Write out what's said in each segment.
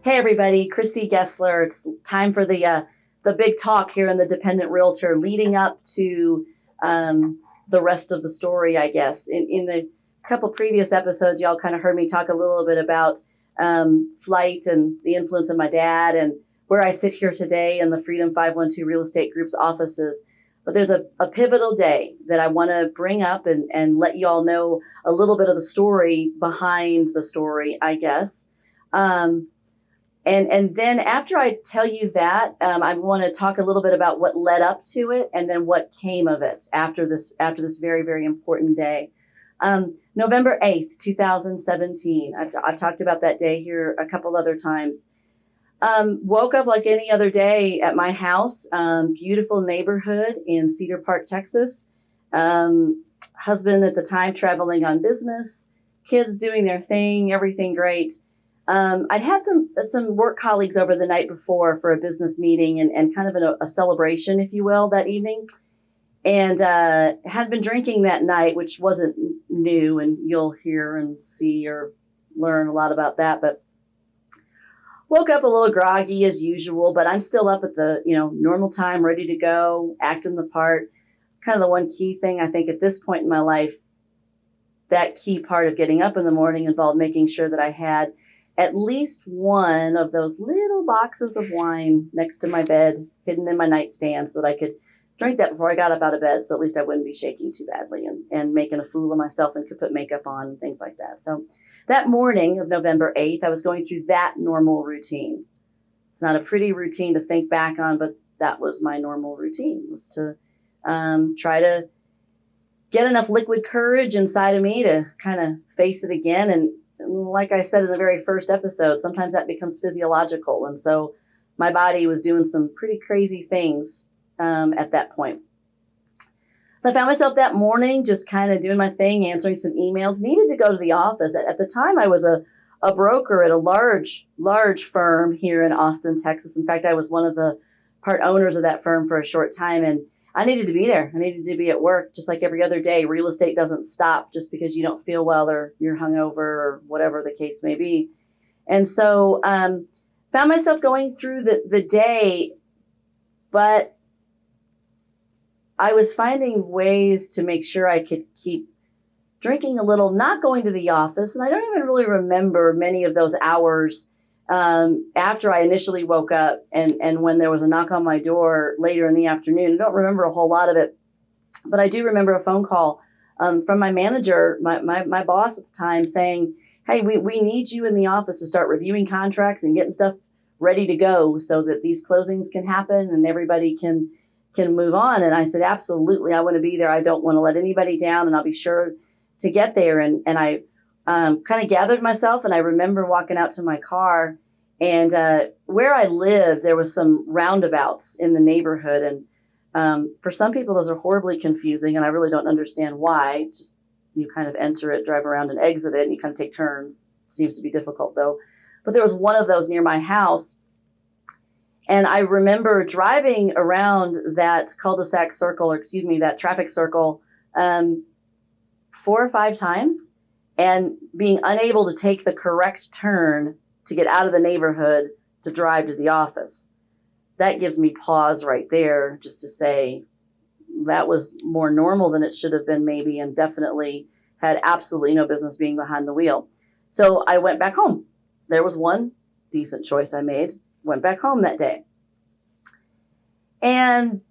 Hey everybody, Christy Gessler. It's time for the big talk here in the Dependent Realtor, leading up to the rest of the story, I guess. In the couple previous episodes, y'all kind of heard me talk a little bit about flight and the influence of my dad and where I sit here today in the Freedom 512 Real Estate Group's offices. But there's a pivotal day that I want to bring up and let you all know a little bit of the story behind the story, I guess. And then after I tell you that, I want to talk a little bit about what led up to it and then what came of it after this very, very important day. November 8th, 2017. I've talked about that day here a couple other times. Woke up like any other day at my house, beautiful neighborhood in Cedar Park, Texas. Husband at the time traveling on business, kids doing their thing, everything great. I'd had some work colleagues over the night before for a business meeting and kind of a celebration, if you will, that evening. And had been drinking that night, which wasn't new, and you'll hear and see or learn a lot about that. But woke up a little groggy as usual, but I'm still up at the normal time, ready to go, acting the part. Kind of the one key thing I think at this point in my life, that key part of getting up in the morning involved making sure that I had at least one of those little boxes of wine next to my bed, hidden in my nightstand, so that I could drink that before I got up out of bed, so at least I wouldn't be shaking too badly and making a fool of myself and could put makeup on and things like that. So that morning of November 8th, I was going through that normal routine. It's not a pretty routine to think back on, but that was my normal routine, was to try to get enough liquid courage inside of me to kind of face it again. And like I said in the very first episode, sometimes that becomes physiological. And so my body was doing some pretty crazy things at that point. So I found myself that morning just kind of doing my thing, answering some emails, needed to go to the office. At the time, I was a broker at a large firm here in Austin, Texas. In fact, I was one of the part owners of that firm for a short time, and I needed to be there. I needed to be at work just like every other day. Real estate doesn't stop just because you don't feel well or you're hungover or whatever the case may be. And so found myself going through the day, but I was finding ways to make sure I could keep drinking a little, not going to the office. And I don't even really remember many of those hours after I initially woke up and when there was a knock on my door later in the afternoon. I don't remember a whole lot of it, but I do remember a phone call from my manager, my boss at the time, saying, hey, we need you in the office to start reviewing contracts and getting stuff ready to go so that these closings can happen and everybody can move on. And I said, absolutely, I want to be there. I don't want to let anybody down, and I'll be sure to get there. And I kind of gathered myself, and I remember walking out to my car, and where I lived, there was some roundabouts in the neighborhood. And for some people, those are horribly confusing, and I really don't understand why. Just you kind of enter it, drive around and exit it, and you kind of take turns. Seems to be difficult, though. But there was one of those near my house. And I remember driving around that cul-de-sac circle, that traffic circle, 4 or 5 times and being unable to take the correct turn to get out of the neighborhood to drive to the office. That gives me pause right there, just to say that was more normal than it should have been maybe, and definitely had absolutely no business being behind the wheel. So I went back home. There was one decent choice I made. Went back home that day and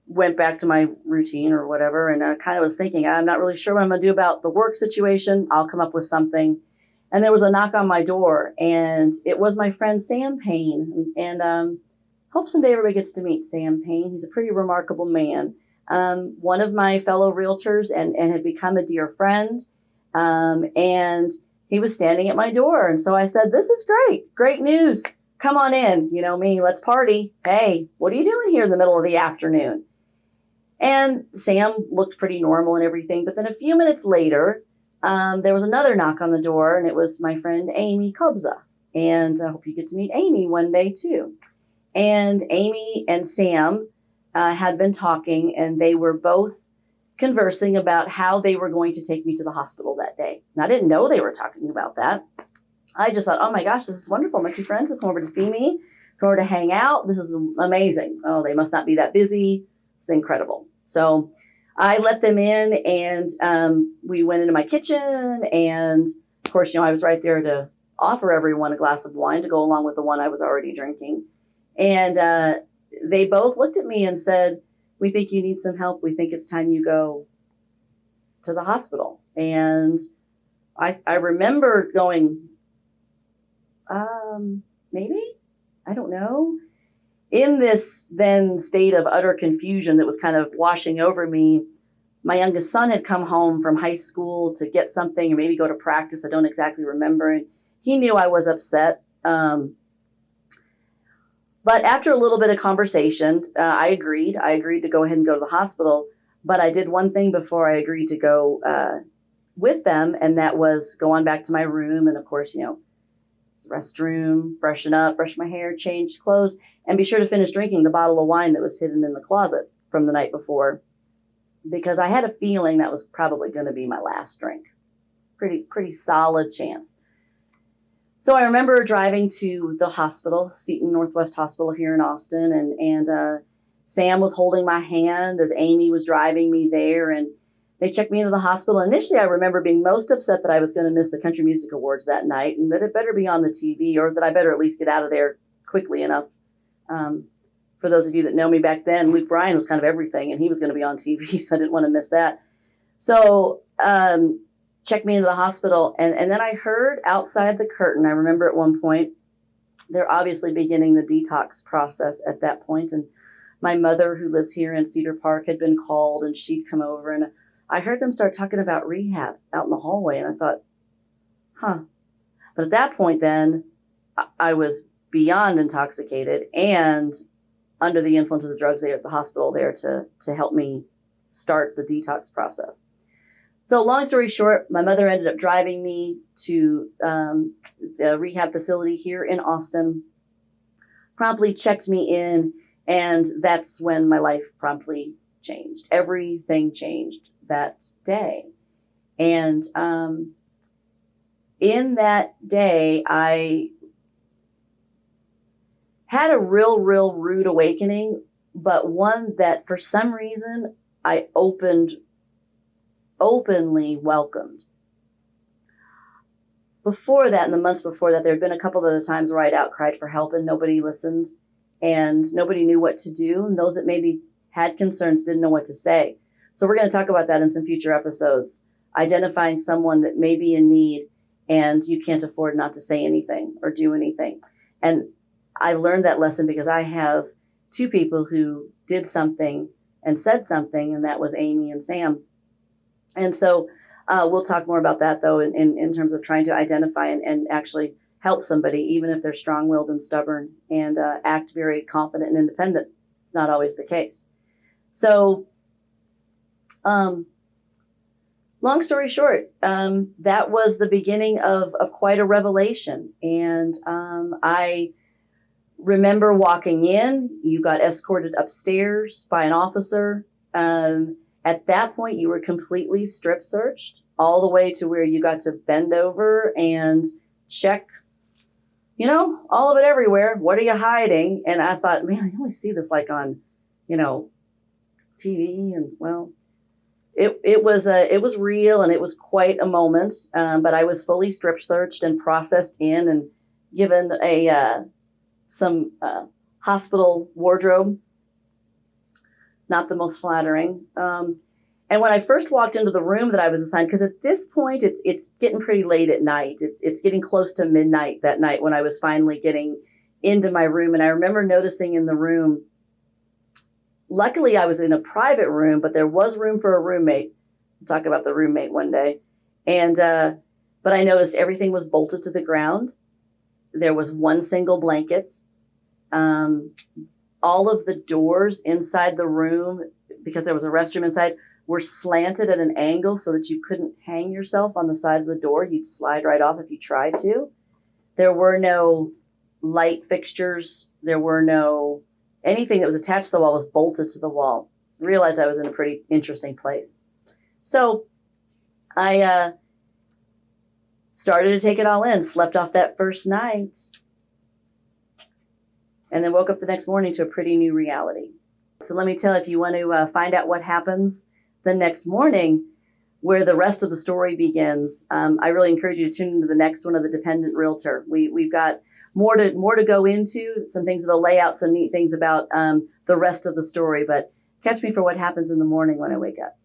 went back to my routine or whatever. And I kind of was thinking, I'm not really sure what I'm going to do about the work situation. I'll come up with something. And there was a knock on my door, and it was my friend Sam Payne. And hope someday everybody gets to meet Sam Payne. He's a pretty remarkable man. One of my fellow realtors and had become a dear friend. And he was standing at my door. And so I said, this is great news. Come on in, you know me, let's party. Hey, what are you doing here in the middle of the afternoon? And Sam looked pretty normal and everything. But then a few minutes later, there was another knock on the door, and it was my friend Amy Kobza. And I hope you get to meet Amy one day too. And Amy and Sam had been talking, and they were both conversing about how they were going to take me to the hospital that day. And I didn't know they were talking about that. I just thought, oh my gosh, this is wonderful. My 2 friends have come over to see me, come over to hang out. This is amazing. Oh, they must not be that busy. It's incredible. So I let them in, and we went into my kitchen. And of course, I was right there to offer everyone a glass of wine to go along with the one I was already drinking. And they both looked at me and said, we think you need some help. We think it's time you go to the hospital. And I remember going, maybe, I don't know. In this then state of utter confusion that was kind of washing over me, my youngest son had come home from high school to get something or maybe go to practice. I don't exactly remember. And he knew I was upset. But after a little bit of conversation, I agreed. I agreed to go ahead and go to the hospital. But I did one thing before I agreed to go with them, and that was go on back to my room. And of course, restroom, freshen up, brush my hair, change clothes, and be sure to finish drinking the bottle of wine that was hidden in the closet from the night before, because I had a feeling that was probably going to be my last drink. Pretty solid chance. So I remember driving to the hospital, Seton Northwest Hospital here in Austin, and Sam was holding my hand as Amy was driving me there, and they checked me into the hospital. Initially, I remember being most upset that I was going to miss the Country Music Awards that night, and that it better be on the TV, or that I better at least get out of there quickly enough. For those of you that know me back then, Luke Bryan was kind of everything, and he was going to be on TV, so I didn't want to miss that. So checked me into the hospital, and then I heard outside the curtain, I remember at one point, they're obviously beginning the detox process at that point, and my mother, who lives here in Cedar Park, had been called, and she'd come over, and I heard them start talking about rehab out in the hallway, and I thought, huh. But at that point then, I was beyond intoxicated and under the influence of the drugs there at the hospital there to help me start the detox process. So long story short, my mother ended up driving me to the rehab facility here in Austin, promptly checked me in, and that's when my life promptly changed. Everything changed that day. And in that day, I had a real rude awakening, but one that for some reason I openly welcomed. Before that, in the months before that, there had been a couple of other times where I'd outcried for help and nobody listened and nobody knew what to do. And those that maybe had concerns didn't know what to say. So we're going to talk about that in some future episodes, identifying someone that may be in need and you can't afford not to say anything or do anything. And I learned that lesson because I have 2 people who did something and said something, and that was Amy and Sam. And so we'll talk more about that, though, in terms of trying to identify and actually help somebody, even if they're strong-willed and stubborn and act very confident and independent. Not always the case. So long story short, that was the beginning of quite a revelation. And I remember walking in. You got escorted upstairs by an officer. At that point, you were completely strip searched all the way to where you got to bend over and check, all of it everywhere. What are you hiding? And I thought, man, I only see this like on, TV. And well, it was real, and it was quite a moment. But I was fully strip searched and processed in and given some hospital wardrobe. Not the most flattering. And when I first walked into the room that I was assigned, because at this point it's getting pretty late at night. It's getting close to midnight that night when I was finally getting into my room. And I remember noticing in the room, luckily I was in a private room, but there was room for a roommate. We'll talk about the roommate one day. And but I noticed everything was bolted to the ground. There was one single blanket. All of the doors inside the room, because there was a restroom inside, were slanted at an angle so that you couldn't hang yourself on the side of the door. You'd slide right off if you tried to. There were no light fixtures. There were no anything that was attached to the wall was bolted to the wall. I realized I was in a pretty interesting place. So I started to take it all in, slept off that first night, and then woke up the next morning to a pretty new reality. So let me tell you, if you want to find out what happens the next morning, where the rest of the story begins, I really encourage you to tune into the next one of The Dependent Realtor. We've got more to go into, some things that'll lay out some neat things about the rest of the story, but catch me for what happens in the morning when I wake up.